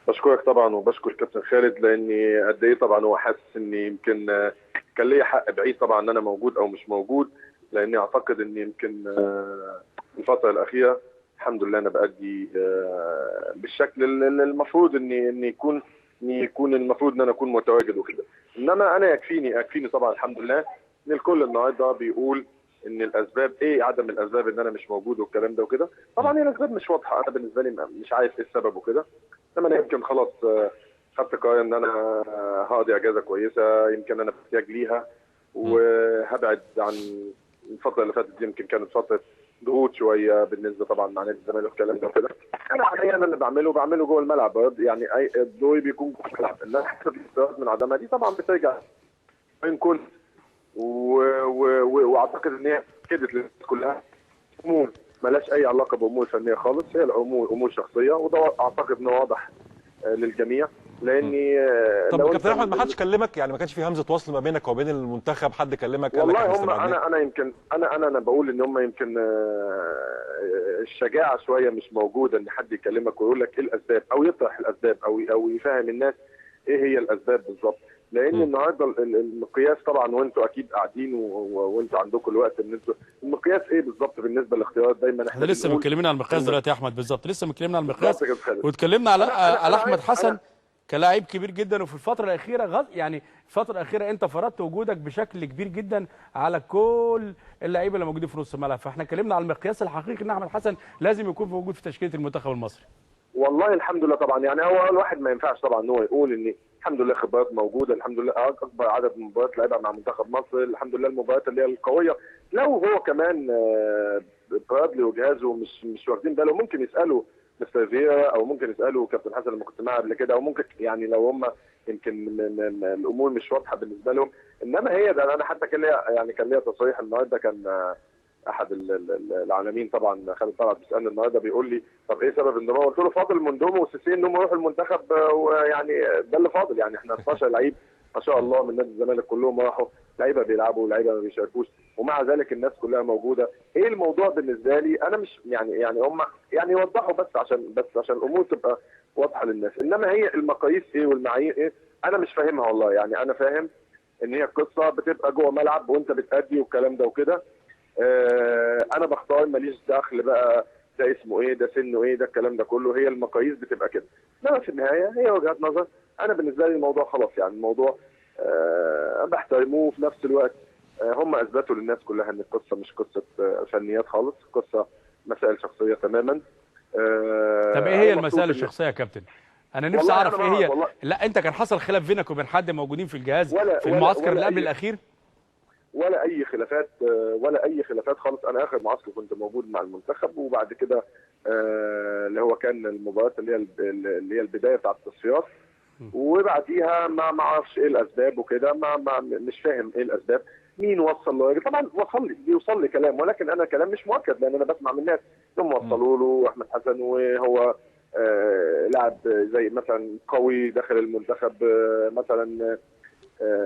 بشكرك طبعا وبشكر كابتن خالد، لاني قد ايه طبعا هو حاسس اني يمكن كان ليا حق بعيد طبعا ان انا موجود او مش موجود، لاني اعتقد ان يمكن الفتره الاخيره الحمد لله انا بادي بالشكل المفروض اني يكون المفروض ان انا اكون متواجد وكده. انما انا يكفيني طبعا الحمد لله ان الكل النهارده بيقول ان الاسباب ايه، عدم الاسباب ان انا مش موجود والكلام ده وكده. طبعا هي الاسباب مش واضحه، انا بالنسبه لي مش عارف ايه السبب وكده. انما انا يمكن خلاص خدت قرار ان انا هقضي اجازه كويسه، يمكن انا محتاج ليها وهبعد عن الفتره اللي فاتت. يمكن كانت فتره ضغوط شويه بالنسبه طبعا مع نادي الزمالك والكلام ده وكده. انا حاليا اللي بعمله جوه الملعب، يعني اي دوري بيكون جوه الملعب، انما حسب الاستفادات من عدمها دي طبعا بترجع وين كنت واعتقد ان هي كدت للناس كلها امور مالهاش اي علاقه بامور فنيه خالص، هي الامور امور شخصيه، وده اعتقد انه واضح للجميع. لاني طب لو كابتن انت احمد، ما حدش كلمك؟ يعني ما كانش في همزه وصل ما بينك وبين المنتخب؟ حد كلمك قال لك احنا والله هم استبعدناك؟ انا يمكن انا بقول ان هم يمكن الشجاعه شويه مش موجوده ان حد يكلمك ويقول لك ايه الاسباب او يطرح الاسباب او يفهم الناس ايه هي الاسباب بالظبط. لان النهارده المقياس طبعا، وانتوا اكيد قاعدين وانتوا عندكم الوقت ان انتوا المقياس ايه بالظبط بالنسبه للاختيارات. دايما احنا احنا لسه بنقول متكلمين على المقياس ان دلوقتي يا احمد، بالظبط لسه متكلمين على المقياس، بالظبط كده خالد. واتكلمنا على انا احمد عايز حسن كلاعب كبير جدا. وفي الفتره الاخيره يعني الفتره الاخيره انت فرضت وجودك بشكل كبير جدا على كل اللعيبه اللي موجودين في نص الملعب، فاحنا اتكلمنا على المقياس الحقيقي ان احمد حسن لازم يكون موجود في تشكيله المنتخب المصري. والله الحمد لله طبعا، يعني هو الواحد ما ينفعش طبعا ان هو يقول ان الحمد لله خبرات موجوده، الحمد لله اكبر عدد من المباريات لعبها مع منتخب مصر، الحمد لله المباريات اللي هي القويه. لو هو كمان برادلي وجهازه مش واخدين بالهم ممكن يسالوا مستر فيرا، او ممكن يسالوا كابتن حسن لما كنت معاه قبل كده، او ممكن يعني لو هم يمكن الامور مش واضحه بالنسبه لهم. انما هي ده انا حتى كان ليا تصريح النهارده، كان احد العالمين طبعا خالد طلعت بيسالني النهارده بيقول لي طب ايه سبب انضمامه؟ قلت له فاضل مندومه وسيسي انهم يروحوا المنتخب، ويعني ده اللي فاضل. يعني احنا 12 لعيب ما شاء الله من نادي الزمالك كلهم راحوا، لعيبه بيلعبوا ولعيبه ما بيشاركوش، ومع ذلك الناس كلها موجوده. ايه الموضوع بالنسبه لي انا مش يعني هم يعني يوضحوا بس عشان الامور تبقى واضحه للناس. انما هي المقاييس ايه والمعايير ايه انا مش فاهمها والله. يعني انا فاهم ان هي القصه بتبقى جوه ملعب وانت بتأدي والكلام ده وكده. انا بختار ماليش دخل بقى ده اسمه ايه، ده سنه ايه، ده الكلام ده كله. هي المقاييس بتبقى كده، انما في النهايه هي وجهات نظر. انا بالنسبه لي الموضوع خلاص، يعني الموضوع بحترمه، وفي نفس الوقت هم اثبتوا للناس كلها ان القصه مش قصه فنيات خالص، قصه مسائل شخصيه تماما. طب ايه انا هي مبسوط المسائل ان الشخصيه يا كابتن؟ انا نفسي والله انا اعرف ايه ما هي. والله لا انت كان حصل خلاف بينك وبين حد موجودين في الجهاز ولا في ولا المعسكر اللي ولا قبل اي الاخير؟ ولا اي خلافات، خالص. انا اخر معسكر كنت موجود مع المنتخب، وبعد كده اللي هو كان المباراه اللي هي البدايه بتاعه التصفيات، وبعديها ما اعرفش ايه الاسباب وكده. ما مش فاهم ايه الاسباب، مين وصل له. طبعا بيوصل لي كلام، ولكن انا كلام مش مؤكد، لان انا بسمع من الناس انهم وصلوا له احمد حسن وهو لاعب زي مثلا قوي داخل المنتخب مثلا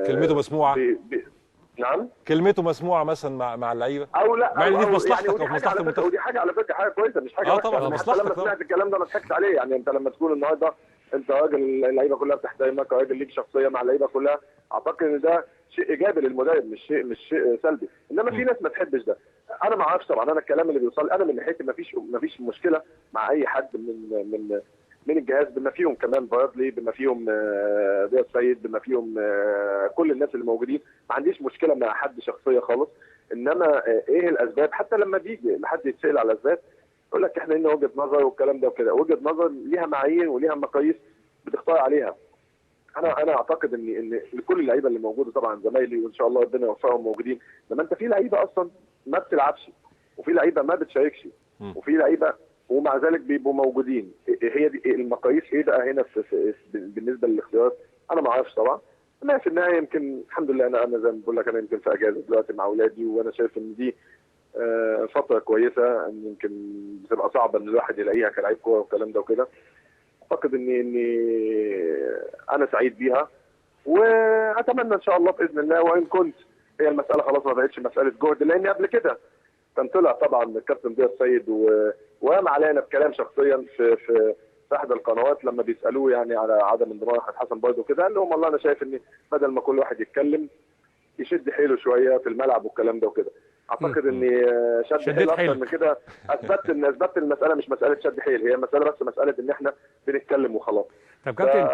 كلمته مسموعه. نعم كلمته مسموعه مثلا مع اللعيبه، او لا مع ان دي في او يعني مصلحتك او في مصلحه المنتخب. ودي حاجه على فكره حاجه كويسه، مش حاجه اه وحشه. طبعا في يعني حتى مصلحتك لما طبعا. سمعت الكلام ده ما ضحكت عليه. يعني انت لما تكون النهارده انت راجل اللعيبه كلها بتحترمك، راجل ليك شخصيه مع اللعيبه كلها، اعتقد ان ده شيء ايجابي للمدرب، مش شيء سلبي. انما في ناس ما تحبش ده. انا ما اعرفش طبعا، انا الكلام اللي بيوصل انا من ناحيتي ما فيش مشكله مع اي حد من الجهاز، بما فيهم كمان برادلي، بما فيهم ضياء السيد، بما فيهم كل الناس اللي موجودين. ما عنديش مشكله مع حد شخصيه خالص. انما ايه الاسباب؟ حتى لما بيجي لحد يتسال على الاسباب يقول لك احنا لنا وجهه نظر والكلام ده وكده. وجهه نظر ليها معايير وليها مقاييس بتختار عليها. انا اعتقد ان كل اللعيبه اللي موجوده طبعا زمايلي، وان شاء الله ربنا يوفقهم موجودين. لما انت في لعيبه اصلا ما بتلعبش، وفي لعيبه ما بتشاركش، وفي لعيبه ومع ذلك بيبقوا موجودين، هي دي المقاييس ايه بقى هنا بالنسبه للاختيارات؟ انا ما اعرفش طبعا. انا في النهايه يمكن الحمد لله انا زي ما بقول لك انا يمكن في اجازه دلوقتي مع اولادي، وانا شايف ان دي فتره كويسه. ان يمكن بتبقى صعبه ان الواحد يلاقيها كلاعب كوره والكلام ده وكده. اعتقد اني انا سعيد بيها، واتمنى ان شاء الله باذن الله. وان كنت هي المساله خلاص ما بقتش مساله جهد، لان قبل كده كان طلع طبعا الكابتن ضياء السيد وقام علينا بكلام شخصيا في احدى القنوات لما بيسالوه يعني على عدم انضمام احمد حسن برضه كده، قال لهم والله انا شايف ان بدل ما كل واحد يتكلم يشد حيله شويه في الملعب والكلام ده وكده. اعتقد ان شد حيل اكتر من كده اثبت المساله مش مساله شد حيل، هي مساله بس مساله ان احنا بنتكلم وخلاص. طب كابتن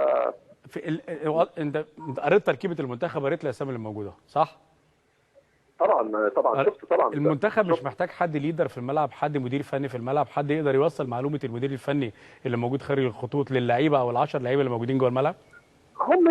انت قريت تركيبه المنتخب، قريت الاسامي اللي موجوده صح؟ طبعا شفت طبعا. المنتخب مش محتاج حد ليدر في الملعب، حد مدير فني في الملعب، حد يقدر يوصل معلومه المدير الفني اللي موجود خارج الخطوط للعيبه او ال10 لعيبه اللي موجودين جوه الملعب؟ هم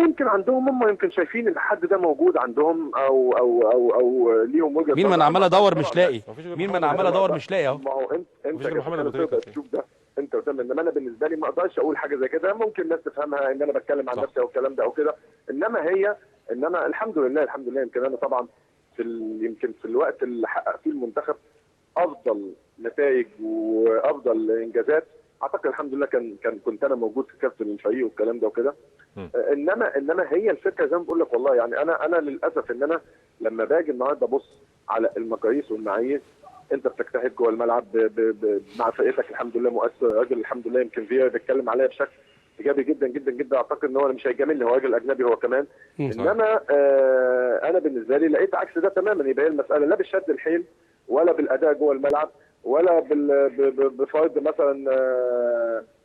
يمكن شايفين ان الحد ده موجود عندهم او ليهم وجهه. مين من عمال ادور مش لاقي؟ مين من عمال ادور مش لاقي اهو. ما هو انت تقدر تشوف ده انت قدام، انما انا بالنسبه لي ما اقدرش اقول حاجه زي كده. ممكن الناس تفهمها ان انا بتكلم عن نفسي او الكلام ده او كده، انما الحمد لله يمكن انا طبعا يمكن في الوقت اللي حقق فيه المنتخب افضل نتائج وافضل انجازات، اعتقد الحمد لله كنت انا موجود في كابتن الفريق والكلام ده وكده. انما هي الفكره زي ما بقول لك والله، يعني انا للاسف ان انا لما باجي النهارده ابص على المقاييس والمعايير، انت بتجتهد جوه الملعب مع فرقتك الحمد لله مؤثر، راجل الحمد لله يمكن فيها بيتكلم عليا بشكل ايجابي جدا جدا جدا. اعتقد ان هو مش هيجاملني، هو راجل اجنبي هو كمان. انما انا بالنسبه لي لقيت عكس ده تماما. يبقى المساله لا بالشد الحيل ولا بالاداء جوه الملعب ولا بفرض مثلا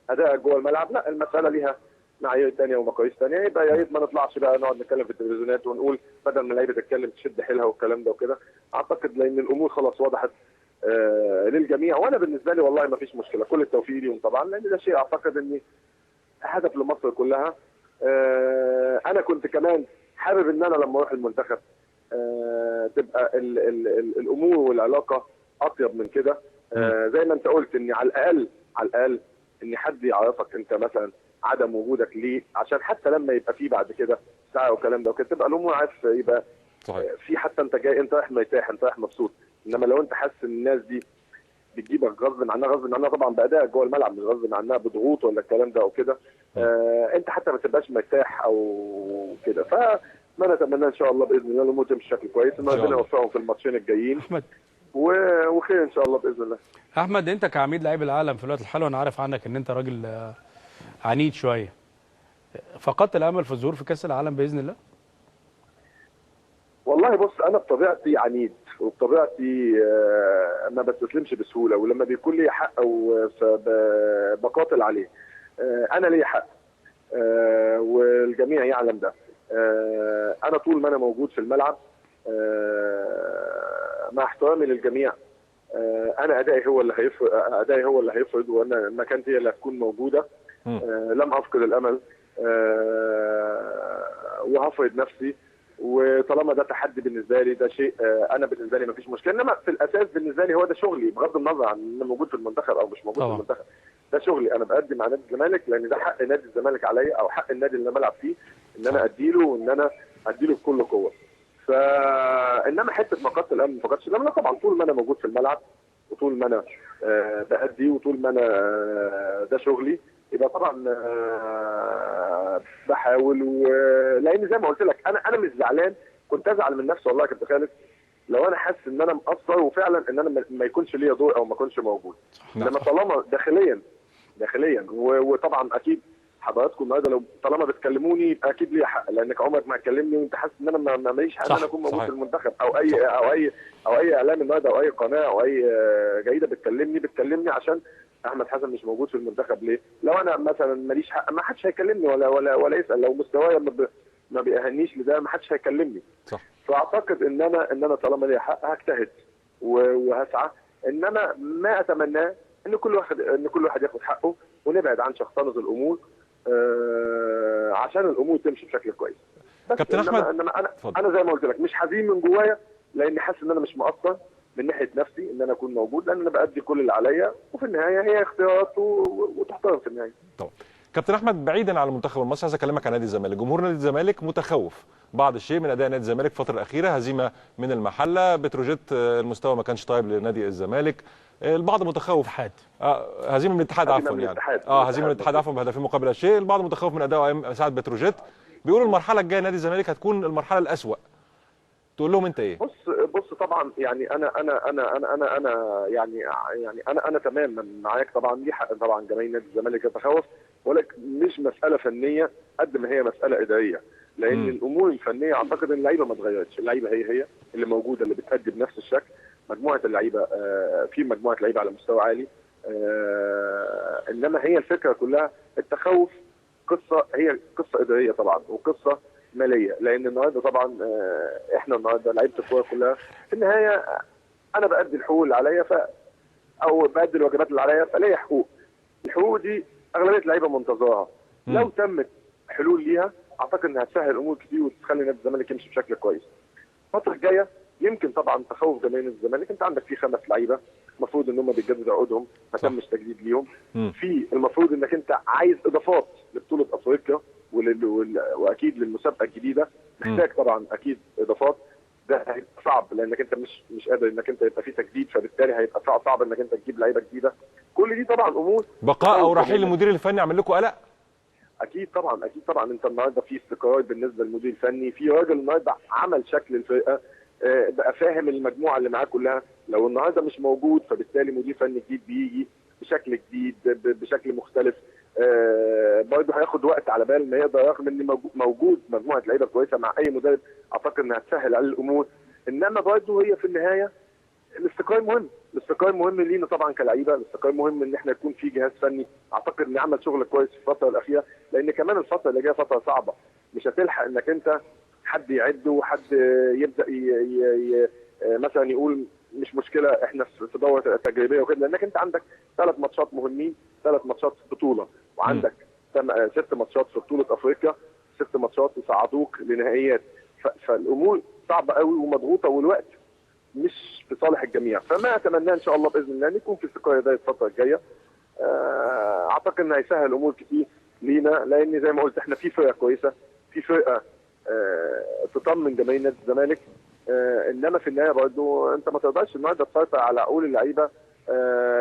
اداء جوه الملعب، لا المساله ليها معايير ثانيه ومقاييس ثانيه. يبقى يا ريت ما نطلعش بقى نقعد نتكلم في التلفزيونات ونقول بدل ما اللعيبه تتكلم تشد حيلها والكلام ده وكده. اعتقد لان الامور خلاص وضحت للجميع، وانا بالنسبه لي والله ما فيش مشكله، كل التوفيق ليهم طبعا، لان ده شيء اعتقد ان هدف لمصر كلها. انا كنت كمان حابب ان انا لما اروح المنتخب تبقى الامور والعلاقه اطيب من كده. زي ما انت قلت ان على الاقل ان حد يعرفك انت مثلا عدم وجودك ليه، عشان حتى لما يبقى فيه بعد كده ساعه والكلام ده وكده تبقى الامور عارف، يبقى صحيح في حتى انت جاي انت رايح مرتاح، انت رايح مبسوط. انما لو انت حاسس ان الناس دي بتجيبك غصب عنها طبعا بادائك جوه الملعب، مش غصب عنها بضغوط ولا الكلام ده او كده، انت حتى ما تبقاش مرتاح او كده. فما نتمنى ان شاء الله باذن الله الامور تمشي بشكل كويس، ان ربنا يوفقهم في الماتشين الجايين وخير ان شاء الله باذن الله. احمد، انت كعميد لعيب العالم في الوقت الحالي، انا عارف عنك ان انت راجل عنيد شويه، فقدت الامل في الظهور في كاس العالم باذن الله؟ والله بص، انا بطبيعتي عنيد وبطبيعتي ما بستسلمش بسهوله، ولما بيكون لي حق بقاتل عليه. انا لي حق والجميع يعلم ده. انا طول ما انا موجود في الملعب مع احترامي للجميع، انا ادائي هو اللي هيفرض، وانا مكانتي هي اللي هتكون موجوده. لم افقد الامل وهفرض نفسي، وطالما ده تحدي بالنسبه لي ده شيء انا بالنسبه لي ما فيش مشكله. انما في الاساس بالنسبه لي هو ده شغلي، بغض النظر عن ان انا موجود في المنتخب او مش موجود في المنتخب. ده شغلي، انا بقدم مع نادي الزمالك لان ده حق نادي الزمالك عليا، او حق النادي اللي انا بلعب فيه ان انا اديله، وان انا اديله بكل قوه. فانما حته فقدت الامل ما فقدتش الامل طبعا، طول ما انا موجود في الملعب وطول ما انا بأدي وطول ما انا ده شغلي، يبقى طبعا بحاول. لان زي ما قلت لك انا مش زعلان، كنت ازعل من نفسي والله يا كابتن خالد لو انا حاسس ان انا مقصر وفعلا ان انا ما يكونش ليا دور او ما اكونش موجود. انما طالما داخليا وطبعا اكيد حضراتكم النهارده لو طالما بتكلموني يبقى اكيد ليا حق، لانك عمرك ما هتكلمني وانت حاسس ان انا ماليش حق ان انا اكون موجود في المنتخب، او اي اعلام النهارده او اي قناه او اي جريده بتكلمني عشان احمد حسن مش موجود في المنتخب ليه؟ لو انا مثلا ماليش حق ما حدش هيكلمني ولا يسال، لو مستوايا ما بيأهلنيش لده ما حدش هيكلمني. صح. فاعتقد ان انا طالما ليا حق هجتهد وهسعى، انما ما اتمناه ان كل واحد ياخد حقه ونبعد عن شخصنة الامور عشان الامور تمشي بشكل كويس. كابتن احمد، انا زي ما قلت لك مش حزين من جوايا، لاني حاسس ان انا مش مقصر من ناحيه نفسي ان انا اكون موجود، لان انا بادي كل اللي عليا، وفي النهايه هي اختيارات وتحترم في النهايه. طبعا. كابتن احمد، بعيدا عن المنتخب المصري عايز اكلمك عن نادي الزمالك. جمهور نادي الزمالك متخوف بعض الشيء من اداء نادي الزمالك الفتره الاخيره، هزيمه من المحله، بتروجيت المستوى ما كانش طيب لنادي الزمالك، البعض متخوف هزيمه من الاتحاد هزيمه من الاتحاد عفوا بهدفين مقابل شيء. البعض متخوف من اداء ساعه بتروجيت، بيقولوا المرحله الجايه نادي الزمالك هتكون المرحله الاسوأ. تقول لهم انت ايه؟ بص طبعا يعني انا تماما معاك طبعا، دي حق طبعا جماهير نادي الزمالك يتخوف، ولكن مش مساله فنيه قد ما هي مساله اداريه، لان الامور الفنيه اعتقد ان اللعيبه ما اتغيرتش، اللعيبه هي اللي موجوده اللي بتأدي بنفس الشكل. مجموعه اللعيبه في مجموعه لعيبه على مستوى عالي، انما هي الفكره كلها التخوف هي قصه اداريه طبعا وقصه ماليه، لان النهارده طبعا احنا النهارده لعيبه الكوره كلها في النهايه انا بأدي الحقوق اللي عليا او بأدي الواجبات اللي عليا، فليا حقوق. الحقوق دي اغلبيه اللعيبه منتظراها، لو تمت حلول ليها اعتقد انها هتسهل الامور كتير وتخلي نادي الزمالك يمشي بشكل كويس. الفتره الجايه يمكن طبعا تخوف جماهير الزمالك، انت عندك في 5 لعيبه المفروض ان هم بيجددوا عقودهم، ما تمش تجديد ليهم. في المفروض انك انت عايز اضافات لبطوله افريقيا واكيد للمسابقه الجديده، محتاج طبعا اكيد اضافات. ده هيبقى صعب لانك انت مش قادر انك انت يبقى في تجديد، فبالتالي هيبقى صعب انك انت تجيب لعيبه جديده. كل دي طبعا امور بقاء او رحيل المدير الفني عمل لكم قلق؟ اكيد طبعا انت النهارده في استقرار بالنسبه للمدير الفني، في راجل النهارده عمل شكل الفرقه، بقى فاهم المجموعه اللي معاه كلها. لو النهارده مش موجود فبالتالي مدير فني جديد بيجي بشكل جديد بشكل مختلف، برضه هياخد وقت على بال ما يقدر، رغم ان موجود مجموعه لعيبه كويسه مع اي مدرب اعتقد انها تسهل على الامور. انما برضه هي في النهايه الاستقرار مهم لينا طبعا كلعيبه، الاستقرار مهم ان احنا يكون في جهاز فني اعتقد ان عمل شغل كويس في الفتره الاخيره، لان كمان الفتره اللي جايه فتره صعبه، مش هتلحق انك انت حد يعد وحد يبدا مثلا يقول مش مشكله احنا في دوره تجريبيه وكده، لانك انت عندك 3 ماتشات مهمين، 3 ماتشات في بطوله، وعندك 6 ماتشات في بطوله افريقيا، 6 ماتشات يصعدوك لنهائيات، فالامور صعبه قوي ومضغوطه والوقت مش في صالح الجميع. فما اتمناه ان شاء الله باذن الله ان يكون في استقرار ده الفتره الجايه. اعتقد ان هيسهل الامور كتير لينا، لان زي ما قلت احنا في فرقه كويسه، في فرقه تطمن جماهير نادي الزمالك، انما في النهايه برضه انت ما تقدرش النهارده تسيطر على عقول اللعيبه،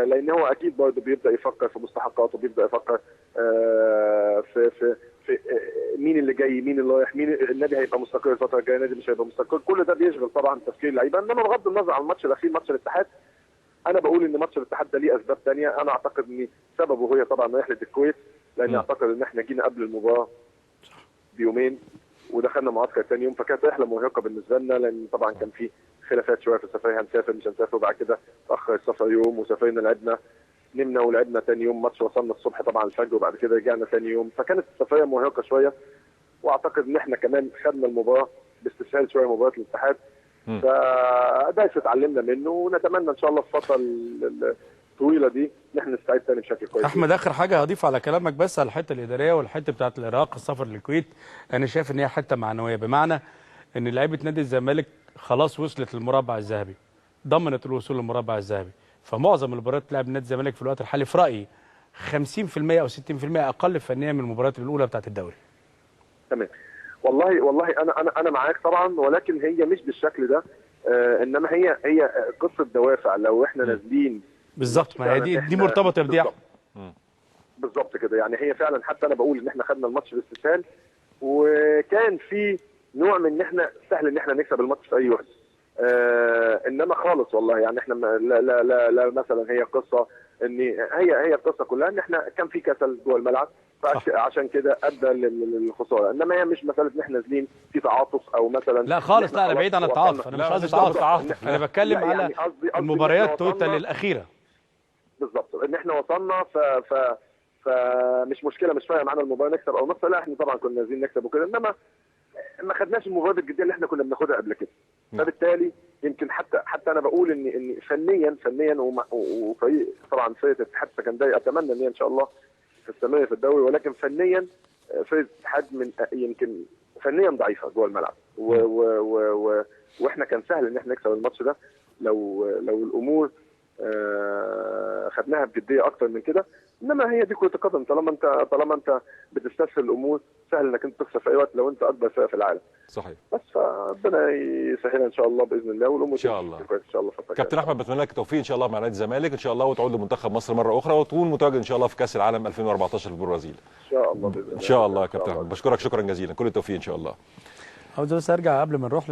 لان هو اكيد برضه بيبدا يفكر في مستحقاته، بيبدا يفكر في مين اللي جاي، مين اللي رايح، مين النادي هيبقى مستقر الفتره الجايه، النادي مش هيبقى مستقر. كل ده بيشغل طبعا تفكير اللعيبه. انما بغض النظر عن الماتش الاخير ماتش الاتحاد، انا بقول ان ماتش الاتحاد ده ليه اسباب ثانيه، انا اعتقد ان سببه هي طبعا رحله الكويت، لان اعتقد ان احنا جينا قبل المباراه بيومين ودخلنا معسكر ثاني يوم، فكانت رحله مرهقه بالنسبه لنا، لان طبعا كان في خلافات شويه في السفريه، هنسافر مش هنسافر، وبعد كده تاخر السفر يوم وسافرنا لعبنا، نمنا ولعبنا ثاني يوم ماتش، وصلنا الصبح طبعا الفجر وبعد كده رجعنا ثاني يوم، فكانت السفريه مرهقه شويه. واعتقد ان احنا كمان خدنا المباراه باستسهال شويه مباراه الاتحاد، فده اتعلمنا منه، ونتمنى ان شاء الله في الفتره الطويله دي ان احنا نستعيد ثاني بشكل كويس. احمد، اخر حاجه هضيف على كلامك بس على الحته الاداريه والحته بتاعه العراق، السفر للكويت، انا شايف ان هي حته معنويه، بمعنى ان لعيبه نادي الزمالك خلاص وصلت للمربع الذهبي، ضمنت الوصول للمربع الذهبي، فمعظم المباريات لعب نادي الزمالك في الوقت الحالي في رايي 50% او 60% اقل فنيا من المباريات الاولى بتاعه الدوري. تمام. والله انا معاك طبعا، ولكن هي مش بالشكل ده، انما هي قصه دوافع. لو احنا نازلين بالظبط، ما هي دي مرتبطه بدي. بالظبط كده، يعني هي فعلا، حتى انا بقول ان احنا خدنا الماتش باستسهال، وكان في نوع من ان احنا سهل ان احنا نكسب الماتش في اي وقت، انما خالص والله، يعني احنا لا لا لا, لا مثلا هي قصه ان هي القصه كلها ان احنا كان في كسل جوه الملعب، فعشان كده ادى للخساره، انما هي مش مساله ان احنا نازلين في تعاطف او مثلا لا خالص، لا انا بعيد عن التعاطف، انا مش قصدي تعاطف، انا بتكلم على يعني المباريات توتال الاخيره. بالظبط، ان احنا وصلنا فمش مشكله، مش فارقه معانا المباراه نكسب او نخسر، لا احنا طبعا كنا نازلين نكسب وكده، انما ما خدناش المباريات الجديه اللي احنا كنا بناخدها قبل كده. فبالتالي يمكن حتى انا بقول ان فنيا وفريق طبعا فرقه الاتحاد السكندري اتمنى ان هي ان شاء الله تستمر في الدوري، ولكن فنيا فرقه الاتحاد من يمكن فنيا ضعيفه جوه الملعب، واحنا كان سهل ان احنا نكسب الماتش ده لو الامور خدناها بجديه اكتر من كده. انما هي دي كره القدم، طالما انت بتستسهل الامور سهل انك انت تخسر في اي وقت لو انت اكبر فرقه في العالم. صحيح. بس فربنا يسهلها ان شاء الله باذن الله، والامور ان شاء الله كويس ان شاء الله. كابتن احمد، بتمنى لك التوفيق ان شاء الله مع نادي الزمالك ان شاء الله، وتعود لمنتخب مصر مره اخرى، وتكون متواجد ان شاء الله في كاس العالم 2014 في البرازيل ان شاء الله باذن الله. ان شاء الله يا كابتن احمد، بشكرك شكرا جزيلا، كل التوفيق ان شاء الله. عاوز بس ارجع قبل ما نروح